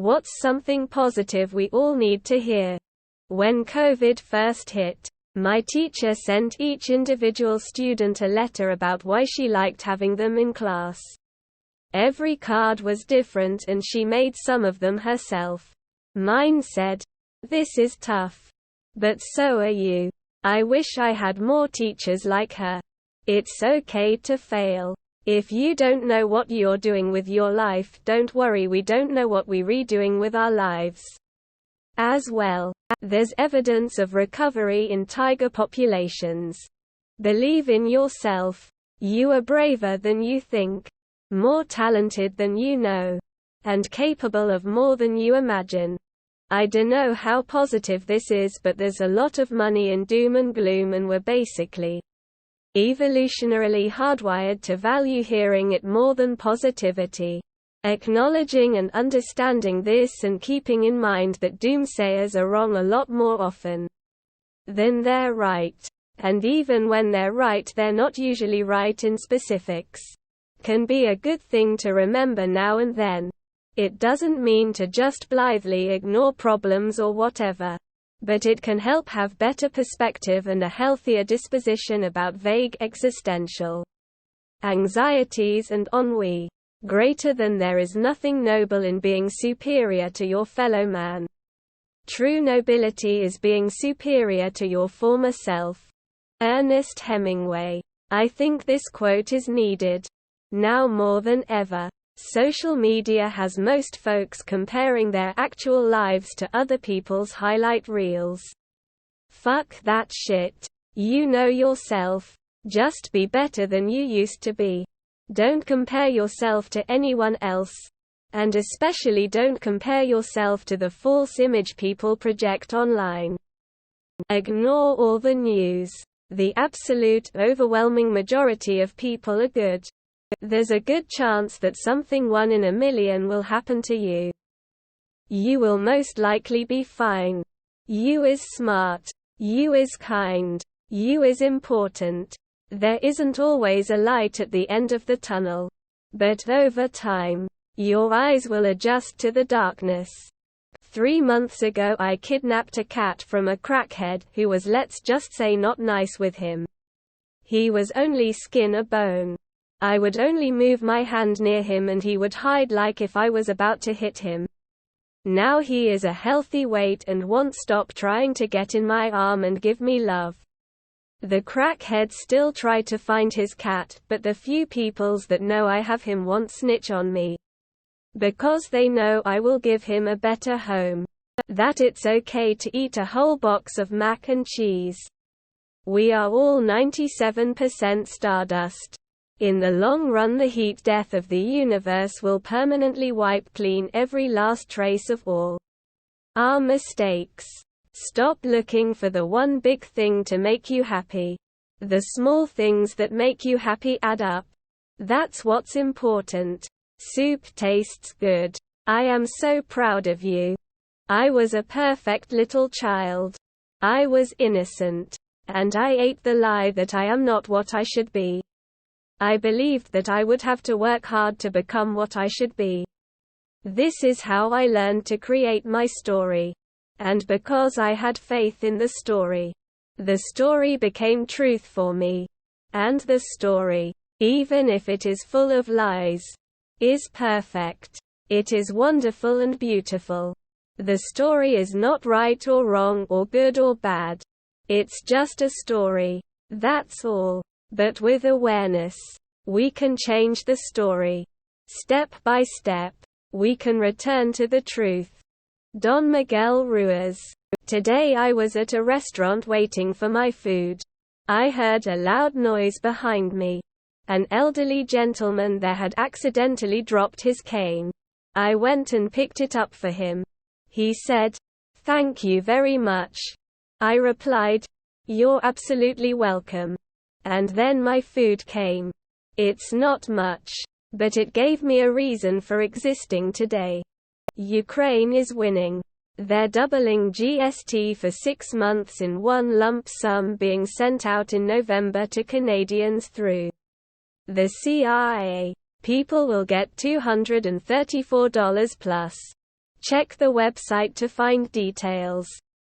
What's something positive we all need to hear? When COVID first hit, my teacher sent each individual student a letter about why she liked having them in class. Every card was different and she made some of them herself. Mine said, "This is tough. But so are you. I wish I had more teachers like her. It's okay to fail. If you don't know what you're doing with your life, don't worry, we don't know what we're redoing with our lives." As well, there's evidence of recovery in tiger populations. Believe in yourself. You are braver than you think, more talented than you know, and capable of more than you imagine. I dunno how positive this is, but there's a lot of money in doom and gloom, and we're basically evolutionarily hardwired to value hearing it more than positivity. Acknowledging and understanding this and keeping in mind that doomsayers are wrong a lot more often than they're right. And even when they're right, they're not usually right in specifics. Can be a good thing to remember now and then. It doesn't mean to just blithely ignore problems or whatever. But it can help have better perspective and a healthier disposition about vague existential anxieties and ennui. Greater than there is nothing noble in being superior to your fellow man. True nobility is being superior to your former self. Ernest Hemingway. I think this quote is needed now more than ever. Social media has most folks comparing their actual lives to other people's highlight reels. Fuck that shit. You know yourself. Just be better than you used to be. Don't compare yourself to anyone else. And especially don't compare yourself to the false image people project online. Ignore all the news. The absolute, overwhelming majority of people are good. There's a good chance that something 1 in a million will happen to you. You will most likely be fine. You is smart. You is kind. You is important. There isn't always a light at the end of the tunnel. But over time, your eyes will adjust to the darkness. 3 months ago I kidnapped a cat from a crackhead who was, let's just say, not nice with him. He was only skin a bone. I would only move my hand near him and he would hide like if I was about to hit him. Now he is a healthy weight and won't stop trying to get in my arm and give me love. The crackheads still try to find his cat, but the few peoples that know I have him won't snitch on me. Because they know I will give him a better home. That it's okay to eat a whole box of mac and cheese. We are all 97% stardust. In the long run, the heat death of the universe will permanently wipe clean every last trace of all our mistakes. Stop looking for the one big thing to make you happy. The small things that make you happy add up. That's what's important. Soup tastes good. I am so proud of you. I was a perfect little child. I was innocent. And I ate the lie that I am not what I should be. I believed that I would have to work hard to become what I should be. This is how I learned to create my story. And because I had faith in the story became truth for me. And the story, even if it is full of lies, is perfect. It is wonderful and beautiful. The story is not right or wrong or good or bad. It's just a story. That's all. But with awareness, we can change the story. Step by step, we can return to the truth. Don Miguel Ruiz. Today I was at a restaurant waiting for my food. I heard a loud noise behind me. An elderly gentleman there had accidentally dropped his cane. I went and picked it up for him. He said, "Thank you very much." I replied, "You're absolutely welcome." And then my food came. It's not much, but it gave me a reason for existing today. Ukraine is winning. They're doubling GST for 6 months in one lump sum being sent out in November to Canadians through the CIA. People will get $234 plus Check the website to find details.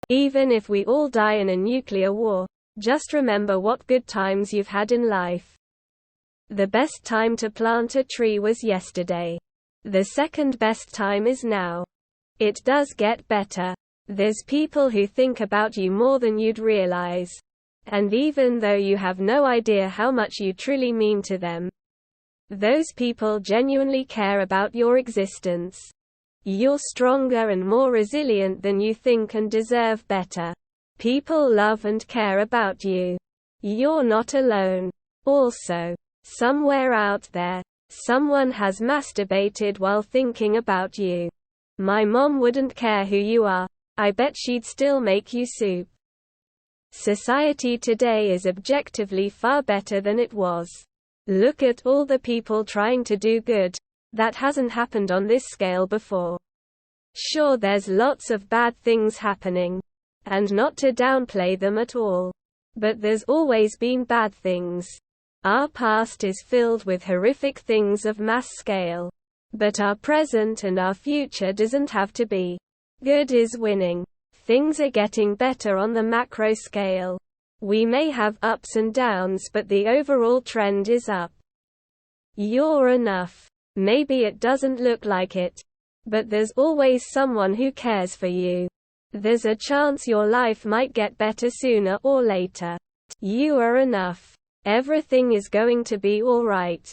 Even if we all die in a nuclear war, just remember what good times you've had in life. The best time to plant a tree was yesterday. The second best time is now. It does get better. There's people who think about you more than you'd realize. And even though you have no idea how much you truly mean to them, those people genuinely care about your existence. You're stronger and more resilient than you think and deserve better. People love and care about you. You're not alone. Also, somewhere out there, someone has masturbated while thinking about you. My mom wouldn't care who you are. I bet she'd still make you soup. Society today is objectively far better than it was. Look at all the people trying to do good. That hasn't happened on this scale before. Sure, there's lots of bad things happening, and not to downplay them at all. But there's always been bad things. Our past is filled with horrific things of mass scale. But our present and our future doesn't have to be. Good is winning. Things are getting better on the macro scale. We may have ups and downs, but the overall trend is up. You're enough. Maybe it doesn't look like it, but there's always someone who cares for you. There's a chance your life might get better sooner or later. You are enough. Everything is going to be alright.